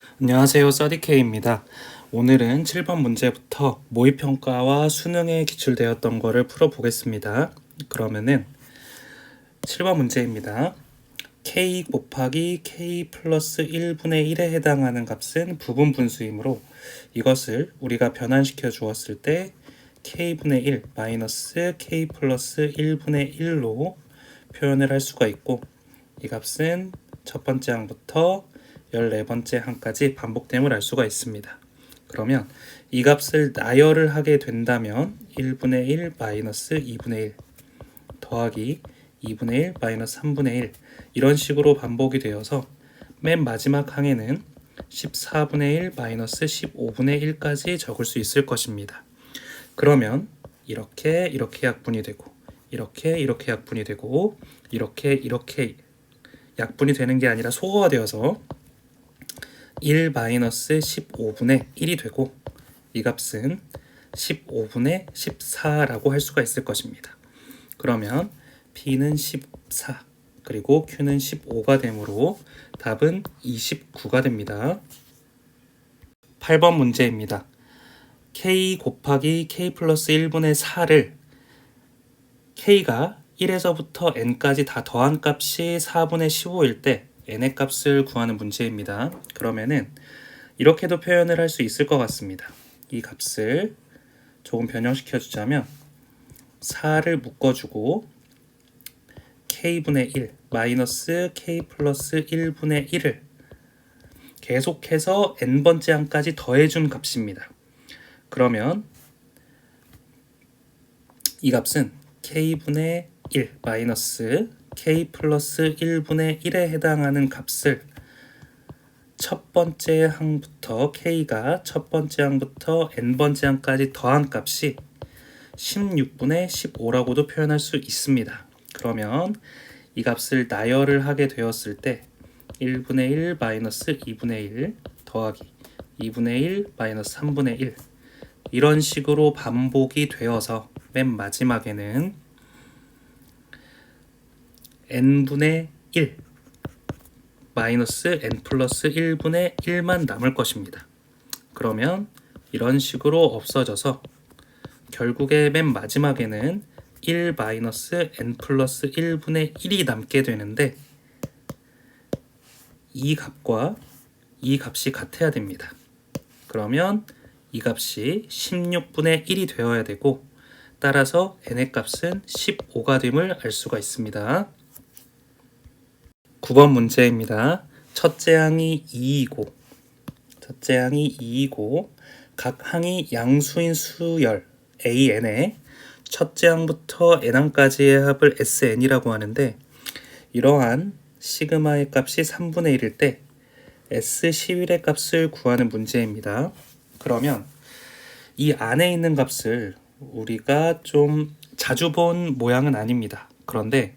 안녕하세요. 써디케이입니다. 오늘은 7번 문제부터 모의평가와 수능에 기출되었던 거를 풀어보겠습니다. 그러면은 7번 문제입니다. k 곱하기 k 플러스 1분의 1에 해당하는 값은 부분 분수이므로 이것을 우리가 변환시켜 주었을 때 k분의 1 마이너스 k 플러스 1분의 1로 표현을 할 수가 있고, 이 값은 첫 번째 항부터 14번째 항까지 반복됨을 알 수가 있습니다. 그러면 이 값을 나열을 하게 된다면 1분의 1 마이너스 2분의 1 더하기 2분의 1 마이너스 3분의 1 이런 식으로 반복이 되어서 맨 마지막 항에는 14분의 1 마이너스 15분의 1까지 적을 수 있을 것입니다. 그러면 이렇게 약분이 되고, 이렇게 약분이 되고, 이렇게 약분이 되는 게 아니라 소거가 되어서 1 마이너스 15분의 1이 되고, 이 값은 15분의 14라고 할 수가 있을 것입니다. 그러면 P는 14 그리고 Q는 15가 되므로 답은 29가 됩니다. 8번 문제입니다. K 곱하기 K 플러스 1분의 4를 K가 1에서부터 N까지 다 더한 값이 4분의 15일 때 N의 값을 구하는 문제입니다. 그러면은 이렇게도 표현을 할 수 있을 것 같습니다. 이 값을 조금 변형시켜 주자면 4를 묶어주고 K분의 1 마이너스 K 플러스 1분의 1을 계속해서 N번째 항까지 더해준 값입니다. 그러면 이 값은 K분의 1 마이너스 K 플러스 1분의 1에 해당하는 값을 첫 번째 항부터 K가 첫 번째 항부터 N번째 항까지 더한 값이 16분의 15라고도 표현할 수 있습니다. 그러면 이 값을 나열을 하게 되었을 때 1분의 1 마이너스 2분의 1 더하기 2분의 1 마이너스 3분의 1 이런 식으로 반복이 되어서 맨 마지막에는 n분의 1 마이너스 n 플러스 1분의 1만 남을 것입니다. 그러면 이런 식으로 없어져서 결국에 맨 마지막에는 1 마이너스 n 플러스 1분의 1이 남게 되는데, 이 값과 이 값이 같아야 됩니다. 그러면 이 값이 16분의 1이 되어야 되고, 따라서 n의 값은 15가 됨을 알 수가 있습니다. 9번 문제입니다. 첫째 항이 2이고 각 항이 양수인 수열 AN에 첫째 항부터 n항까지의 합을 SN이라고 하는데, 이러한 시그마의 값이 3분의 1일 때 S11의 값을 구하는 문제입니다. 그러면 이 안에 있는 값을 우리가 좀 자주 본 모양은 아닙니다. 그런데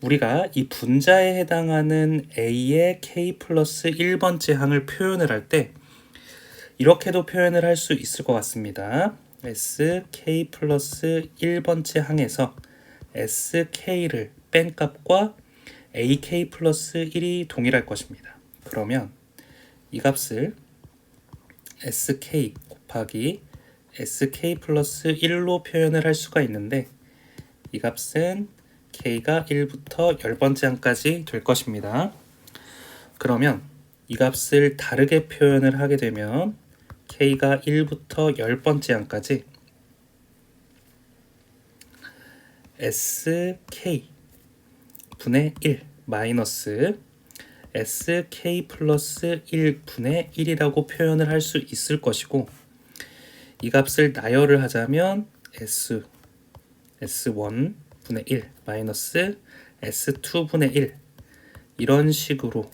우리가 이 분자에 해당하는 A의 K 플러스 1번째 항을 표현을 할 때 이렇게도 표현을 할 수 있을 것 같습니다. SK 플러스 1번째 항에서 SK를 뺀 값과 AK 플러스 1이 동일할 것입니다. 그러면 이 값을 SK 곱하기 SK 플러스 1로 표현을 할 수가 있는데, 이 값은 K가 1부터 10번째 항까지 될 것입니다. 그러면 이 값을 다르게 표현을 하게 되면 K가 1부터 10번째 항까지 SK 분의 1 마이너스 SK 플러스 1분의 1이라고 표현을 할 수 있을 것이고, 이 값을 나열을 하자면 S1분의 1 마이너스 S2분의 1 이런 식으로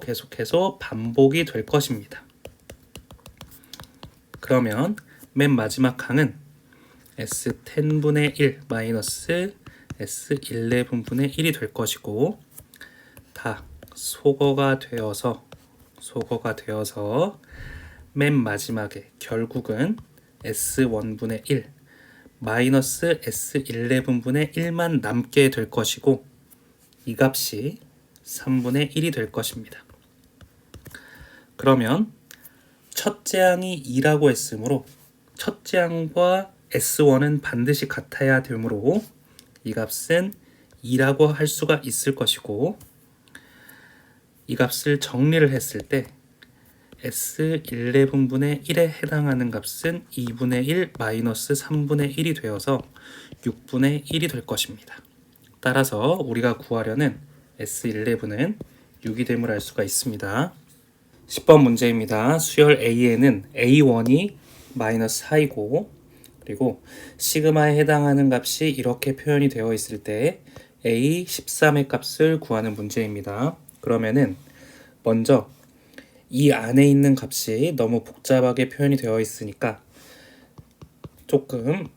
계속해서 반복이 될 것입니다. 그러면 맨 마지막 항은 S10분의 1 마이너스 S11분의 1이 될 것이고, 다 소거가 되어서 맨 마지막에 결국은 S1분의 1 마이너스 S11분의 1만 남게 될 것이고, 이 값이 3분의 1이 될 것입니다. 그러면 첫째 항이 2라고 했으므로 첫째 항과 S1은 반드시 같아야 되므로 이 값은 2라고 할 수가 있을 것이고, 이 값을 정리를 했을 때 S11분의 1에 해당하는 값은 2분의 1 마이너스 3분의 1이 되어서 6분의 1이 될 것입니다. 따라서 우리가 구하려는 S11은 6이 됨을 알 수가 있습니다. 10번 문제입니다. 수열 A에는 A1이 마이너스 4이고, 그리고 시그마에 해당하는 값이 이렇게 표현이 되어 있을 때 A13의 값을 구하는 문제입니다. 그러면은 먼저 이 안에 있는 값이 너무 복잡하게 표현이 되어 있으니까 조금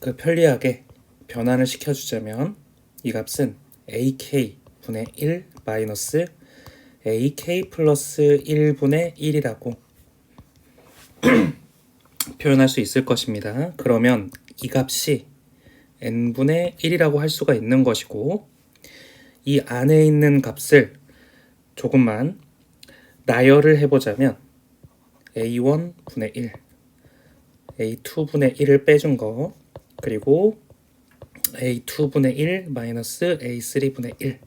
편리하게 변환을 시켜주자면 이 값은 AK 분의 1 마이너스 AK 플러스 1분의 1이라고 표현할 수 있을 것입니다. 그러면 이 값이 n분의 1이라고 할 수가 있는 것이고, 이 안에 있는 값을 조금만 나열을 해보자면 a1분의 1, a2분의 1을 빼준 거, 그리고 a2분의 1 마이너스 a3분의 1,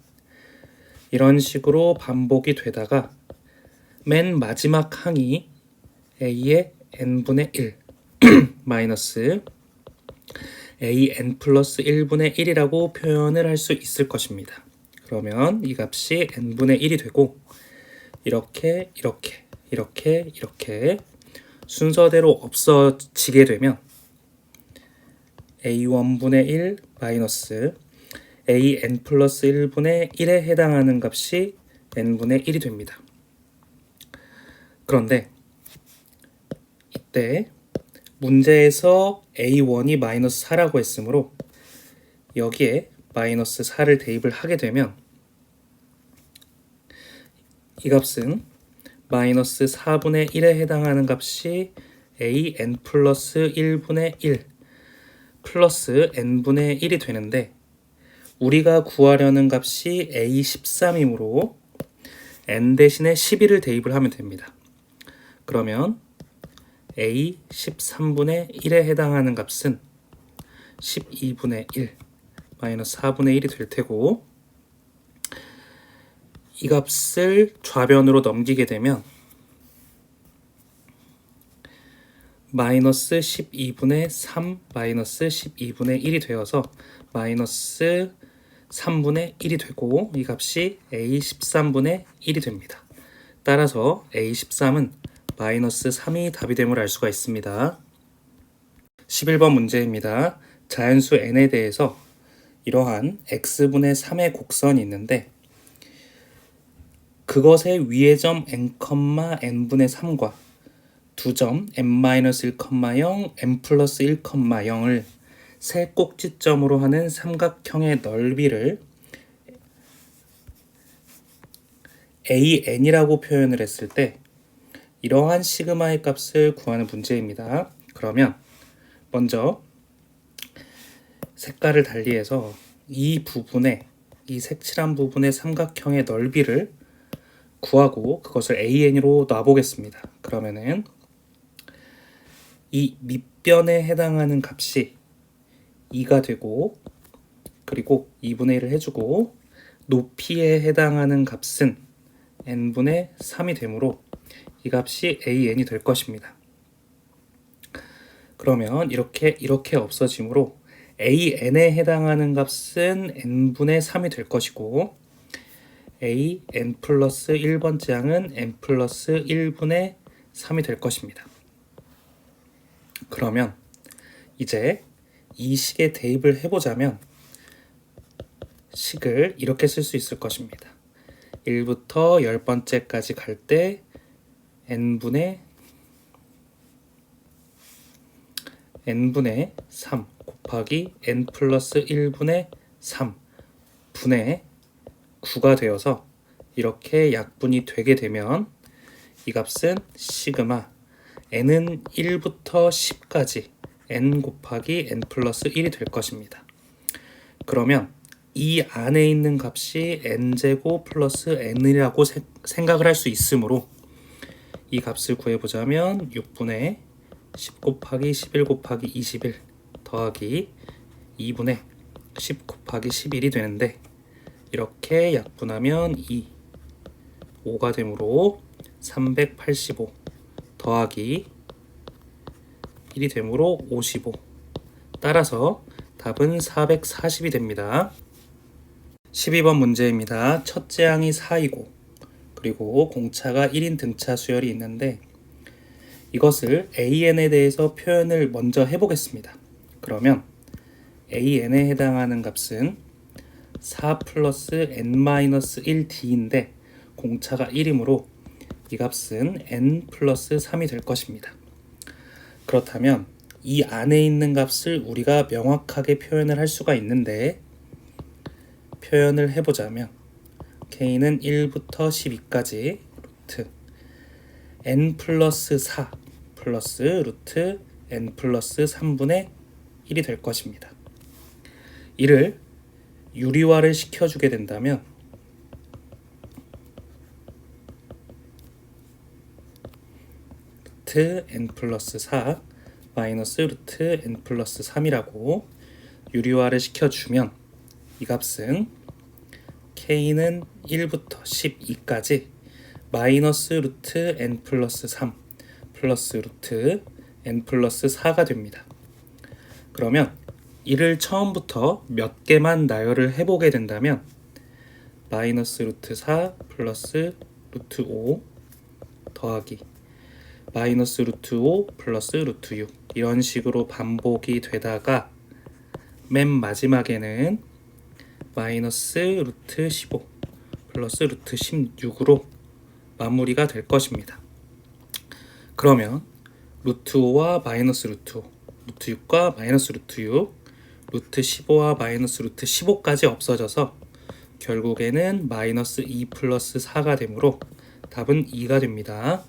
이런 식으로 반복이 되다가 맨 마지막 항이 a의 n분의 1 마이너스 an 플러스 1분의 1이라고 표현을 할 수 있을 것입니다. 그러면 이 값이 n분의 1이 되고, 이렇게 순서대로 없어지게 되면 a1분의 1 마이너스 an 플러스 1분의 1에 해당하는 값이 n분의 1이 됩니다. 그런데 이때 문제에서 a1이 마이너스 4라고 했으므로 여기에 마이너스 4를 대입을 하게 되면 이 값은 마이너스 4분의 1에 해당하는 값이 an 플러스 1분의 1 플러스 n분의 1이 되는데, 우리가 구하려는 값이 a13이므로 n 대신에 12를 대입을 하면 됩니다. 그러면 a13분의 1에 해당하는 값은 12분의 1 마이너스 4분의 1이 될 테고, 이 값을 좌변으로 넘기게 되면 마이너스 12분의 3 마이너스 12분의 1이 되어서 마이너스 3분의 1이 되고, 이 값이 a13분의 1이 됩니다. 따라서 a13은 마이너스 3이 답이 됨을 알 수가 있습니다. 11번 문제입니다. 자연수 n에 대해서 이러한 x분의 3의 곡선이 있는데, 그것의 위의 점 n, n분의 3과 두 점 n-1,0, n 플러스 1,0을 세 꼭지점으로 하는 삼각형의 넓이를 an이라고 표현을 했을 때 이러한 시그마의 값을 구하는 문제입니다. 그러면 먼저 색깔을 달리해서 이 색칠한 부분의 삼각형의 넓이를 구하고 그것을 an으로 놔보겠습니다. 그러면은 이 밑변에 해당하는 값이 2가 되고, 그리고 2분의 1을 해주고, 높이에 해당하는 값은 n분의 3이 되므로 이 값이 an이 될 것입니다. 그러면 이렇게 없어지므로 an에 해당하는 값은 n분의 3이 될 것이고, n 플러스 1번째 항은 n 플러스 1분의 3이 될 것입니다. 그러면 이제 이 식에 대입을 해보자면 식을 이렇게 쓸 수 있을 것입니다. 1부터 10번째까지 갈 때 n분의 3 곱하기 n 플러스 1분의 3 분의 9가 되어서 이렇게 약분이 되게 되면 이 값은 시그마 n은 1부터 10까지 n 곱하기 n 플러스 1이 될 것입니다. 그러면 이 안에 있는 값이 n제곱 플러스 n이라고 생각을 할 수 있으므로 이 값을 구해보자면 6분의 10 곱하기 11 곱하기 21 더하기 2분의 10 곱하기 11이 되는데, 이렇게 약분하면 5가 되므로 385 더하기 1이 되므로 55. 따라서 답은 440이 됩니다. 12번 문제입니다. 첫째 항이 4이고 그리고 공차가 1인 등차 수열이 있는데, 이것을 AN에 대해서 표현을 먼저 해보겠습니다. 그러면 AN에 해당하는 값은 4 플러스 n-1d인데 공차가 1이므로 이 값은 n 플러스 3이 될 것입니다. 그렇다면 이 안에 있는 값을 우리가 명확하게 표현을 할 수가 있는데, 표현을 해보자면 k는 1부터 12까지 루트 n 플러스 4 플러스 루트 n 플러스 3분의 1이 될 것입니다. 이를 유리화를 시켜주게 된다면 루트 n 플러스 4 마이너스 루트 n 플러스 3이라고 유리화를 시켜주면 이 값은 k는 1부터 12까지 마이너스 루트 n 플러스 3 플러스 루트 n 플러스 4가 됩니다. 그러면 이를 처음부터 몇 개만 나열을 해보게 된다면 마이너스 루트 4 플러스 루트 5 더하기 마이너스 루트 5 플러스 루트 6 이런 식으로 반복이 되다가 맨 마지막에는 마이너스 루트 15 플러스 루트 16으로 마무리가 될 것입니다. 그러면 루트 5와 마이너스 루트 5, 루트 6과 마이너스 루트 6, 루트 15와 마이너스 루트 15까지 없어져서 결국에는 마이너스 2 플러스 4가 되므로 답은 2가 됩니다.